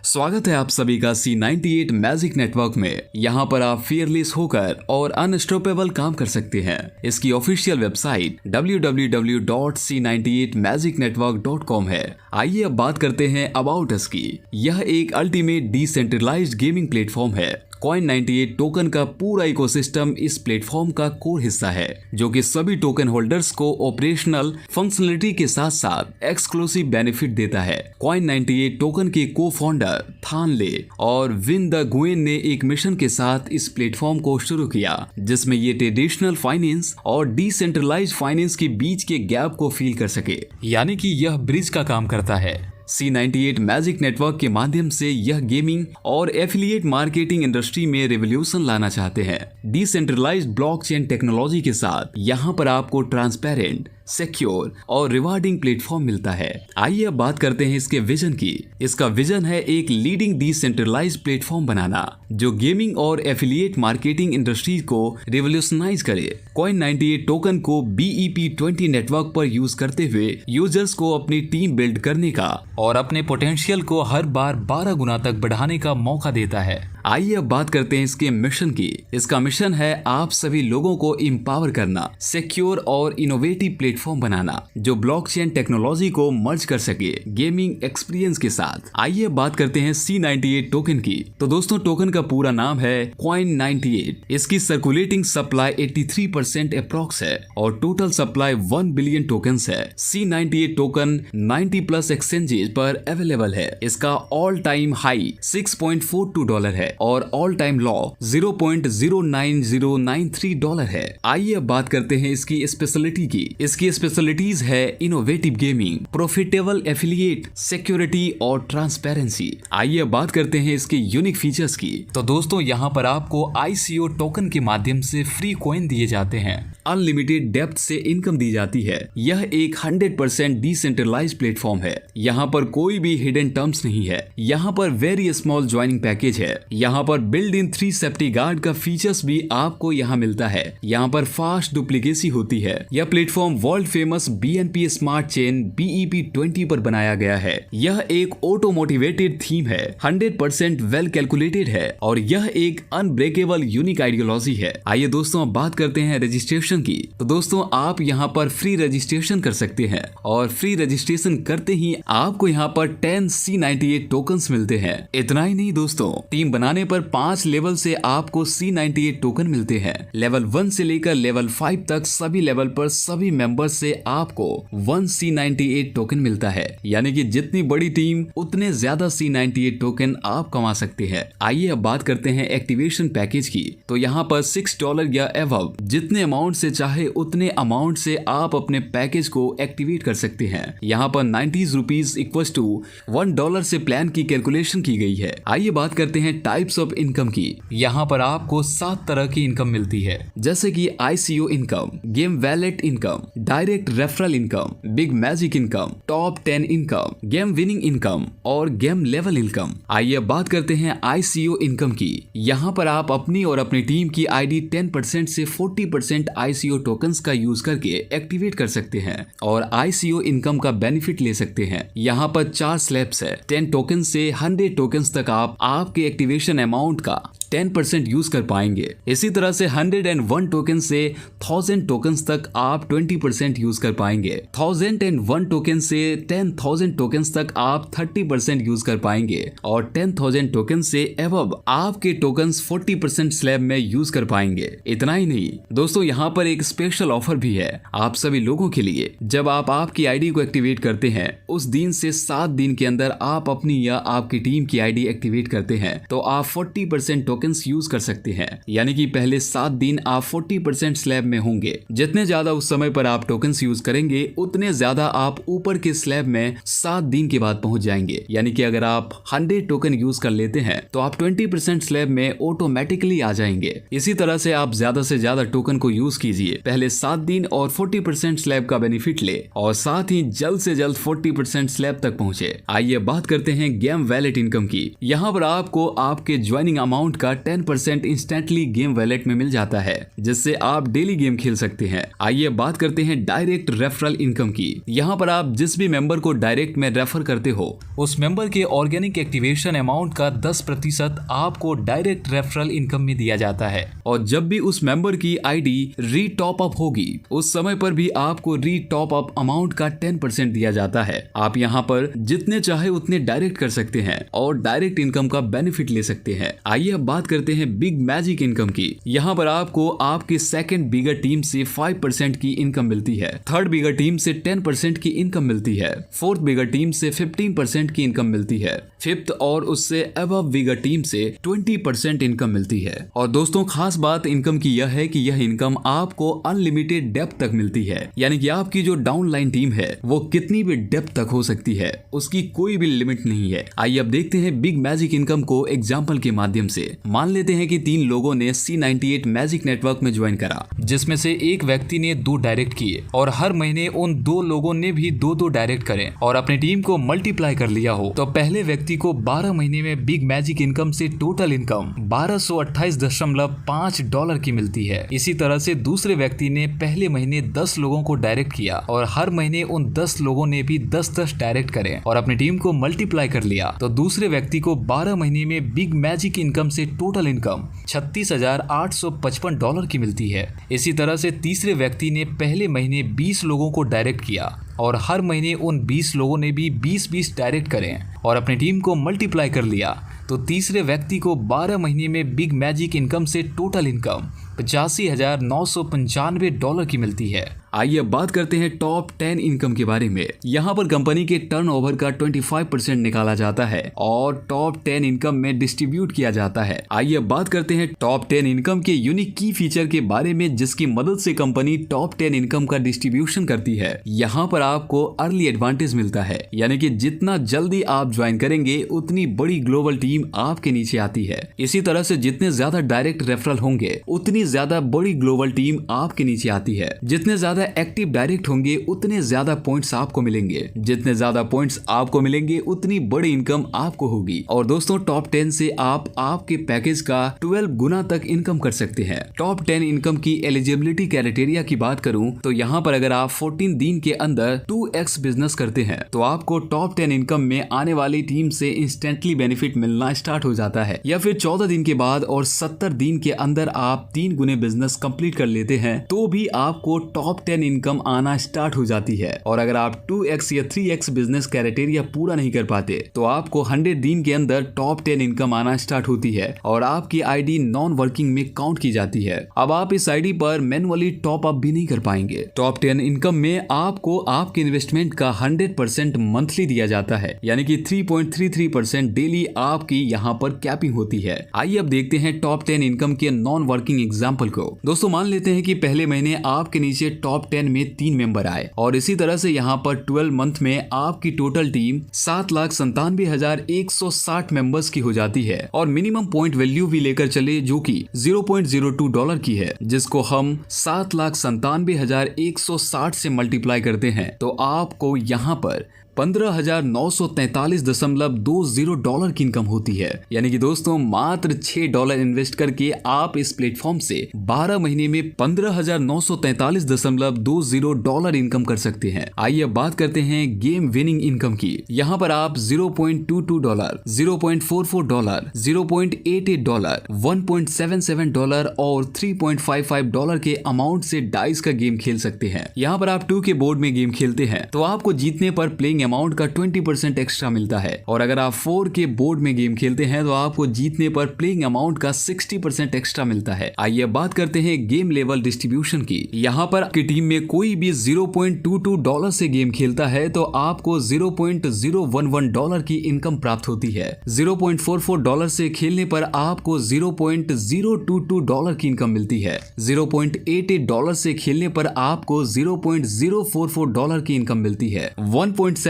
स्वागत है आप सभी का C98 मैजिक नेटवर्क में। यहाँ पर आप फियरलेस होकर और अनस्टॉपेबल काम कर सकते हैं। इसकी ऑफिशियल वेबसाइट www.c98magicnetwork.com है। आइए अब बात करते हैं अबाउट अस की। यह एक अल्टीमेट डिसेंट्रलाइज्ड गेमिंग प्लेटफॉर्म है। Coin98 टोकन का पूरा इकोसिस्टम इस प्लेटफॉर्म का कोर हिस्सा है, जो कि सभी टोकन होल्डर्स को ऑपरेशनल फंक्शनलिटी के साथ साथ एक्सक्लूसिव बेनिफिट देता है। Coin98 टोकन के को फाउंडर थान ले और विन द गुएन ने एक मिशन के साथ इस प्लेटफॉर्म को शुरू किया, जिसमें ये ट्रेडिशनल फाइनेंस और डिसेंट्रलाइज्ड फाइनेंस के बीच के गैप को फील कर सके, यानी कि यह ब्रिज का काम करता है। C98 मैजिक नेटवर्क के माध्यम से यह गेमिंग और एफिलिएट मार्केटिंग इंडस्ट्री में रिवॉल्यूशन लाना चाहते हैं। डिसेंट्रलाइज्ड ब्लॉकचेन टेक्नोलॉजी के साथ यहाँ पर आपको ट्रांसपेरेंट, सिक्योर और रिवार्डिंग प्लेटफॉर्म मिलता है। आइए अब बात करते हैं इसके विजन की। इसका विजन है एक लीडिंग डिसेंट्रलाइज्ड प्लेटफॉर्म बनाना, जो गेमिंग और एफिलिएट मार्केटिंग इंडस्ट्री को रिवॉल्यूशनाइज करे। Coin98 टोकन को BEP20 नेटवर्क पर यूज करते हुए यूजर्स को अपनी टीम बिल्ड करने का और अपने पोटेंशियल को हर बार 12 गुना तक बढ़ाने का मौका देता है। आइए अब बात करते हैं इसके मिशन की। इसका मिशन है आप सभी लोगों को एम्पावर करना, सिक्योर और इनोवेटिव प्लेटफॉर्म बनाना, जो ब्लॉकचेन टेक्नोलॉजी को मर्ज कर सके गेमिंग एक्सपीरियंस के साथ। आइए बात करते हैं C98 टोकन की। तो दोस्तों, टोकन का पूरा नाम है Coin98। इसकी सर्कुलेटिंग सप्लाई 83% अप्रॉक्स है और टोटल सप्लाई 1 बिलियन टोकन्स है। C98 टोकन 90+ एक्सचेंजेस पर अवेलेबल है। इसका ऑल टाइम हाई $6.42 है और ऑल टाइम लॉ $0.09093 है। आइए अब बात करते हैं इसकी स्पेशलिटी की। इसकी स्पेशलिटीज है innovative gaming, profitable affiliate, security और ट्रांसपेरेंसी। आइए अब बात करते हैं इसके यूनिक फीचर्स की। तो दोस्तों, यहाँ पर आपको ICO टोकन के माध्यम से फ्री कॉइन दिए जाते हैं, अनलिमिटेड डेप्थ से इनकम दी जाती है। यह एक 100% डिसेंट्रलाइज्ड प्लेटफॉर्म है। यहाँ पर कोई भी हिडन टर्म्स नहीं है। यहाँ पर वेरी स्मॉल ज्वाइनिंग पैकेज है। यहाँ पर बिल्ड इन 3 सेफ्टी गार्ड का फीचर्स भी आपको यहाँ मिलता है। यहाँ पर फास्ट डुप्लीकेसी होती है। यह platform world famous BNB smart chain BEP20 पर बनाया गया है। यह एक ऑटो मोटिवेटेड थीम है, 100% वेल कैलकुलेटेड है और यह एक अनब्रेकेबल यूनिक आइडियोलॉजी है। आइए दोस्तों, अब बात करते हैं रजिस्ट्रेशन की। तो दोस्तों, आप यहाँ पर फ्री रजिस्ट्रेशन कर सकते हैं और फ्री रजिस्ट्रेशन करते ही आपको यहाँ पर 10 C98 टोकन्स मिलते हैं। इतना ही नहीं दोस्तों, टीम बनाने पर 5 लेवल से आपको C98 टोकन मिलते हैं। लेवल 1 से लेकर लेवल 5 तक सभी लेवल पर सभी मेंबर्स से आपको 1 C98 टोकन मिलता है, यानी कि जितनी बड़ी टीम उतने ज्यादा C98 टोकन आप कमा सकते हैं। आइए अब बात करते हैं एक्टिवेशन पैकेज की। तो यहाँ पर $6 या एबव जितने अमाउंट से चाहे उतने अमाउंट से आप अपने पैकेज को एक्टिवेट कर सकते हैं। यहाँ पर 90 रुपीज इक्वल्स टू $1 से प्लान की कैलकुलेशन की गई है। आइए बात करते हैं टाइप्स ऑफ इनकम की। यहाँ पर आपको 7 तरह की इनकम मिलती है, जैसे कि ICO income, game wallet income, direct referral income, big magic income, top 10 income, game winning income और गेम लेवल इनकम। आइए बात करते हैं ICO इनकम की। यहाँ पर आप अपनी और अपनी टीम की ID 10% से 40% ICO टोकन्स का यूज करके एक्टिवेट कर सकते हैं और ICO इनकम का बेनिफिट ले सकते हैं। यहाँ पर 4 स्लैब्स है। 10 टोकन से 100 टोकन्स तक आप आपके एक्टिवेशन अमाउंट का 10% यूज कर पाएंगे। इसी तरह से 101 टोकन से 1000 टोकन्स तक आप 20% यूज कर पाएंगे। 1001 टोकन से 10,000 टोकन्स तक आप 30% यूज कर पाएंगे और 10,000 टोकन से एबव आपके टोकन्स 40% स्लैब में यूज कर पाएंगे। इतना ही नहीं दोस्तों, यहाँ पर एक स्पेशल ऑफर भी है आप सभी लोगों के लिए। जब आप आपकी ID को एक्टिवेट करते हैं, उस दिन से 7 दिन के अंदर आप अपनी या आपकी टीम की ID एक्टिवेट करते हैं, तो आप 40% टोकन्स यूज कर सकते हैं। यानी कि पहले 7 दिन आप 40% स्लैब में होंगे। जितने ज्यादा उस समय पर आप टोकन्स यूज करेंगे, उतने ज्यादा आप ऊपर के स्लैब में 7 दिन के बाद पहुंच जाएंगे। यानी कि अगर आप 100 टोकन यूज कर लेते हैं, तो आप 20% स्लैब में ऑटोमेटिकली आ जाएंगे। इसी तरह से आप ज्यादा से ज्यादा टोकन को यूज किए कीजिए, पहले 7 दिन और 40% स्लैब का बेनिफिट ले और साथ ही जल्द से जल्द 40% स्लैब तक पहुंचे। आइए बात करते हैं गेम वैलेट इनकम की। यहाँ पर आपको आपके ज्वाइनिंग अमाउंट का 10% इंस्टेंटली गेम वैलेट में मिल जाता है, जिससे आप डेली गेम खेल सकते हैं। आइए बात करते हैं डायरेक्ट रेफरल इनकम की। यहाँ पर आप जिस भी मेंबर को डायरेक्ट में रेफर करते हो, उस मेंबर के ऑर्गेनिक एक्टिवेशन अमाउंट का 10% आपको डायरेक्ट रेफरल इनकम में दिया जाता है। और जब भी उस मेंबर की आईडी री टॉप अप होगी, उस समय पर भी आपको री टॉप अप अमाउंट का 10% दिया जाता है। आप यहाँ पर जितने चाहे उतने डायरेक्ट कर सकते हैं और डायरेक्ट इनकम का बेनिफिट ले सकते हैं। आइए अब बात करते हैं बिग मैजिक इनकम की। यहाँ पर आपको आपके सेकंड बिगर टीम से 5% की इनकम मिलती है, थर्ड बिगर टीम से 10% की इनकम मिलती है, फोर्थ बिगर टीम से 15% की इनकम मिलती है, फिफ्थ और उससे अबव बिगर टीम से 20% इनकम मिलती है। और दोस्तों खास बात इनकम की यह है कि यह इनकम आपको अनलिमिटेड डेप्थ तक मिलती है, यानी कि आपकी जो डाउनलाइन टीम है वो कितनी भी डेप्थ तक हो सकती है, उसकी कोई भी लिमिट नहीं है। आइए अब देखते हैं बिग मैजिक इनकम को एग्जाम्पल के माध्यम से। मान लेते हैं कि 3 लोगों ने C98 मैजिक नेटवर्क में ज्वाइन करा, जिसमें से एक व्यक्ति ने 2 डायरेक्ट किए और हर महीने उन 2 लोगों ने भी 2-2 डायरेक्ट करें और अपनी टीम को मल्टीप्लाई कर लिया हो, तो पहले व्यक्ति को 12 महीने में बिग मैजिक इनकम से टोटल इनकम $1228.5 की मिलती है। इसी तरह से दूसरे व्यक्ति ने पहले महीने 10 लोगों को डायरेक्ट किया और हर महीने उन 10 लोगों ने भी 10-10 डायरेक्ट करें और अपनी टीम को मल्टीप्लाई कर लिया, तो दूसरे व्यक्ति को 12 महीने में बिग मैजिक इनकम से टोटल इनकम $36,855 की मिलती है। इसी तरह से तीसरे व्यक्ति ने पहले महीने 20 लोगों को डायरेक्ट किया और हर महीने उन 20 लोगों ने भी 20-20 डायरेक्ट करें और अपनी टीम को मल्टीप्लाई कर लिया, तो तीसरे व्यक्ति को 12 महीने में बिग मैजिक इनकम से टोटल इनकम $85,995 की मिलती है। आइए अब बात करते हैं टॉप 10 इनकम के बारे में। यहाँ पर कंपनी के टर्नओवर का 25% निकाला जाता है और टॉप 10 इनकम में डिस्ट्रीब्यूट किया जाता है। आइए अब बात करते हैं टॉप 10 इनकम के यूनिक की फीचर के बारे में, जिसकी मदद से कंपनी टॉप 10 इनकम का डिस्ट्रीब्यूशन करती है। यहाँ पर आपको अर्ली एडवांटेज मिलता है, यानी कि जितना जल्दी आप ज्वाइन करेंगे उतनी बड़ी ग्लोबल टीम आपके नीचे आती है। इसी तरह से जितने ज्यादा डायरेक्ट रेफरल होंगे उतनी ज्यादा बड़ी ग्लोबल टीम आपके नीचे आती है। जितने ज्यादा एक्टिव डायरेक्ट होंगे उतने ज्यादा पॉइंट्स आपको मिलेंगे, जितने ज्यादा पॉइंट्स आपको मिलेंगे उतनी बड़ी इनकम आपको होगी। और दोस्तों टॉप 10 से आप आपके पैकेज का 12 गुना तक इनकम कर सकते हैं। टॉप 10 इनकम की एलिजिबिलिटी क्राइटेरिया की बात करूं तो यहाँ पर अगर आप 14 दिन के अंदर 2x बिजनेस करते हैं तो आपको टॉप 10 इनकम में आने वाली टीम से इंस्टेंटली बेनिफिट मिलना स्टार्ट हो जाता है, या फिर 14 दिन के बाद और 70 दिन के अंदर आप 3 गुने बिजनेस कंप्लीट कर लेते हैं तो भी आपको टॉप 10 इनकम आना स्टार्ट हो जाती है। और अगर आप 2x या 3x बिजनेस क्राइटेरिया पूरा नहीं कर पाते तो आपको 100 दिन के अंदर टॉप 10 इनकम आना स्टार्ट होती है और आपकी आईडी नॉन वर्किंग में काउंट की जाती है। अब आप इस आईडी पर मैनुअली टॉप अप भी नहीं कर पाएंगे। टॉप 10 इनकम में आपको आपके इन्वेस्टमेंट का 100% मंथली दिया जाता है, यानी कि 3.33% डेली आपकी यहाँ पर कैपिंग होती है। आइए अब देखते हैं टॉप 10 इनकम के नॉन वर्किंग एग्जाम्पल को। दोस्तों मान लेते हैं कि पहले महीने आपके नीचे टॉप 10 में 3 मेंबर आए और इसी तरह से यहाँ पर 12 मंथ में आपकी टोटल टीम 7,97,160 मेंबर्स की हो जाती है और मिनिमम पॉइंट वैल्यू भी लेकर चले जो कि $0.02 की है, जिसको हम 7,97,160 से मल्टीप्लाई करते हैं तो आपको यहाँ पर $15,943.20 की इनकम होती है। यानी कि दोस्तों मात्र $6 इन्वेस्ट करके आप इस प्लेटफॉर्म से 12 महीने में $15,943.20 इनकम कर सकते हैं। आइए बात करते हैं गेम विनिंग इनकम की। यहाँ पर आप $0.22, $0.44, $0.88, $1.77 और $3.55 के अमाउंट से डाइस का गेम खेल सकते हैं। यहाँ पर आप 2 के बोर्ड में गेम खेलते हैं तो आपको जीतने पर प्लेइंग अमाउंट का 20% एक्स्ट्रा मिलता है और अगर आप 4 के बोर्ड में गेम खेलते हैं तो आपको जीतने पर प्लेइंग अमाउंट का 60% एक्स्ट्रा मिलता है। आइए बात करते हैं गेम लेवल डिस्ट्रीब्यूशन की। यहाँ पर आपकी टीम में कोई भी $0.22 से गेम खेलता है तो आपको $0.011 की इनकम प्राप्त होती है। $0.44 से खेलने पर आपको $0.022 की इनकम मिलती है। $0.88 से खेलने पर आपको $0.044 की इनकम मिलती है।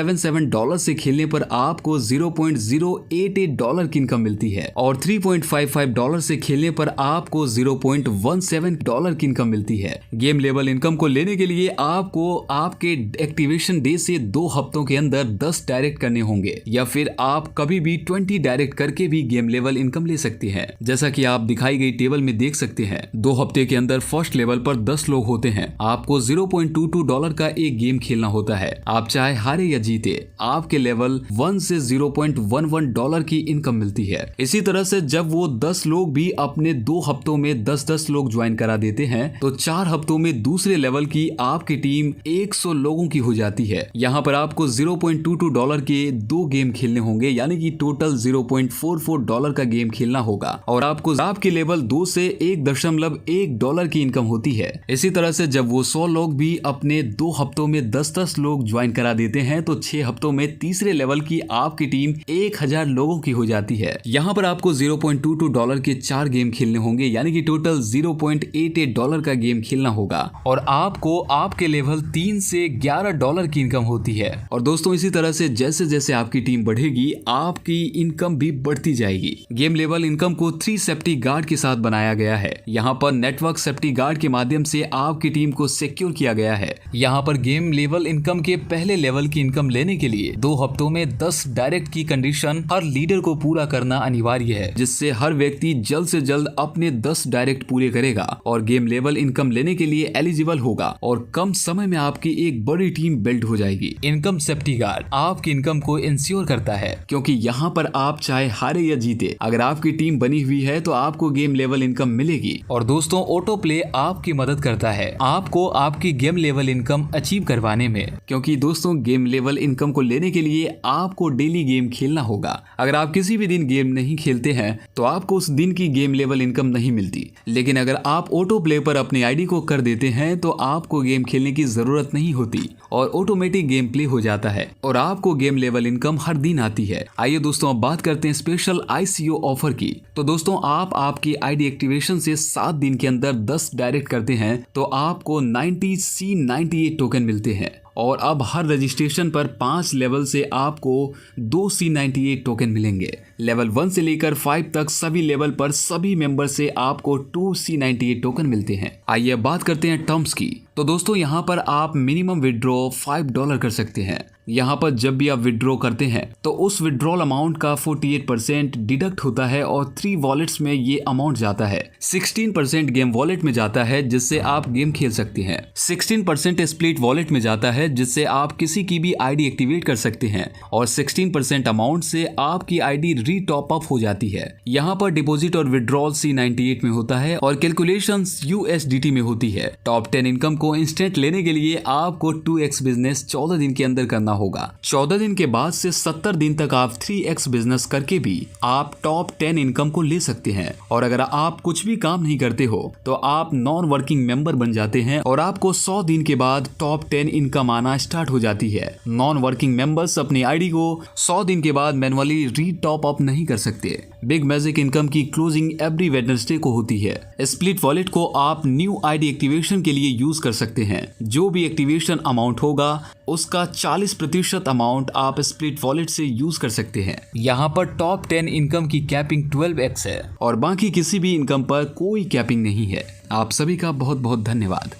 $0.77 से खेलने पर आपको $0.088 की इनकम मिलती है और $3.55 से खेलने पर आपको $0.17 की इनकम मिलती है। गेम लेवल इनकम को लेने के लिए आपको आपके एक्टिवेशन डे से 2 हफ्तों के अंदर 10 डायरेक्ट करने होंगे या फिर आप कभी भी 20 डायरेक्ट करके भी गेम लेवल इनकम ले सकते हैं। जैसा कि आप दिखाई गई टेबल में देख सकते हैं, 2 हफ्ते के अंदर फर्स्ट लेवल पर 10 लोग होते हैं। आपको $0.22 का एक गेम खेलना होता है। आप चाहे हारे या जीते, आपके लेवल 1 से $0.11 की इनकम मिलती है। इसी तरह से जब वो 10 लोग भी अपने 2 हफ्तों में 10-10 लोग ज्वाइन करा देते हैं तो 4 हफ्तों में दूसरे लेवल की आपकी टीम 100 लोगों की हो जाती है। यहाँ पर आपको $0.22 के 2 गेम खेलने होंगे, यानी कि टोटल $0.44 का गेम खेलना होगा और आपको आपके लेवल 2 से $1.1 की इनकम होती है। इसी तरह से जब वो 100 लोग भी अपने 2 हफ्तों में 10-10 लोग ज्वाइन करा देते हैं तो 6 हफ्तों में तीसरे लेवल की आपकी टीम 1000 लोगों की हो जाती है। यहाँ पर आपको $0.22 के 4 गेम खेलने होंगे, यानी कि टोटल $0.88 का गेम खेलना होगा और आपको आपके लेवल 3 से $11 की इनकम होती है। और दोस्तों इसी तरह से जैसे जैसे आपकी टीम बढ़ेगी आपकी इनकम भी बढ़ती जाएगी। गेम लेवल इनकम को 3 सेफ्टी गार्ड के साथ बनाया गया है। यहाँ पर नेटवर्क सेफ्टी गार्ड के माध्यम से आपकी टीम को सिक्योर किया गया है। यहाँ पर गेम लेवल इनकम के पहले लेवल की इनकम लेने के लिए 2 हफ्तों में 10 डायरेक्ट की कंडीशन हर लीडर को पूरा करना अनिवार्य है, जिससे हर व्यक्ति जल्द से जल्द अपने 10 डायरेक्ट पूरे करेगा और गेम लेवल इनकम लेने के लिए एलिजिबल होगा और कम समय में आपकी एक बड़ी टीम बिल्ड हो जाएगी। इनकम सेफ्टी गार्ड आपकी इनकम को इंश्योर करता है, क्योंकि यहाँ पर आप चाहे हारे या जीते, अगर आपकी टीम बनी हुई है तो आपको गेम लेवल इनकम मिलेगी। और दोस्तों ऑटो प्ले आपकी मदद करता है आपको आपकी गेम लेवल इनकम अचीव करवाने में, क्योंकि दोस्तों गेम लेवल इनकम को लेने के लिए आपको डेली गेम खेलना होगा। अगर आप किसी भी दिन गेम नहीं खेलते हैं तो आपको उस दिन की गेम लेवल इनकम नहीं मिलती, लेकिन अगर आप ऑटो प्ले पर अपनी आईडी को कर देते हैं तो आपको गेम खेलने की जरूरत नहीं होती और ऑटोमेटिक गेम प्ले हो जाता है और आपको गेम लेवल इनकम हर दिन आती है। आइए दोस्तों अब बात करते हैं स्पेशल ICO ऑफर की। तो दोस्तों आप आपकी आईडी एक्टिवेशन से 7 दिन के अंदर 10 डायरेक्ट करते हैं तो आपको 90 C98 टोकन मिलते हैं और अब हर रजिस्ट्रेशन पर 5 लेवल से आपको 2 C98 टोकन मिलेंगे। लेवल 1 से लेकर 5 तक सभी लेवल पर सभी मेंबर से आपको 2 C98 टोकन मिलते हैं। आइए बात करते हैं टर्म्स की। तो दोस्तों यहाँ पर आप मिनिमम विड्रॉ $5 कर सकते हैं। यहाँ पर जब भी आप विड्रॉ करते हैं तो उस विड्रॉल अमाउंट का 48% डिडक्ट होता है और 3 वॉलेट्स में ये अमाउंट जाता है। 16% गेम वॉलेट में जाता है जिससे आप गेम खेल सकते हैं। 16% स्प्लिट वॉलेट में जाता है जिससे आप किसी की भी आईडी एक्टिवेट कर सकते हैं और 16% अमाउंट से आपकी आईडी री टॉप अप हो जाती है। यहाँ पर डिपॉजिट और विड्रॉल C98 में होता है और कैलकुलेशंस USDT में होती है। टॉप 10 इनकम को इंस्टेंट लेने के लिए आपको 2x बिजनेस 14 दिन के अंदर करना होगा। 14 दिन के बाद से 70 दिन तक आप 3x बिजनेस करके भी आप टॉप 10 इनकम को ले सकते हैं। और अगर आप कुछ भी काम नहीं करते हो तो आप नॉन वर्किंग मेंबर बन जाते हैं और आपको 100 दिन के बाद टॉप 10 इनकम आना स्टार्ट हो जाती है। नॉन वर्किंग मेंबर्स अपनी आईडी को 100 दिन के बाद मैनुअली री टॉप अप नहीं कर सकते। बिग मैजिक इनकम की क्लोजिंग एवरी वेडनेसडे को होती है। स्प्लिट वॉलेट को आप न्यू आईडी एक्टिवेशन के लिए यूज कर सकते हैं। जो भी एक्टिवेशन अमाउंट होगा उसका 40% अमाउंट आप स्प्लिट वॉलेट से यूज कर सकते हैं। यहाँ पर टॉप 10 इनकम की कैपिंग 12x है और बाकी किसी भी इनकम पर कोई कैपिंग नहीं है। आप सभी का बहुत बहुत धन्यवाद।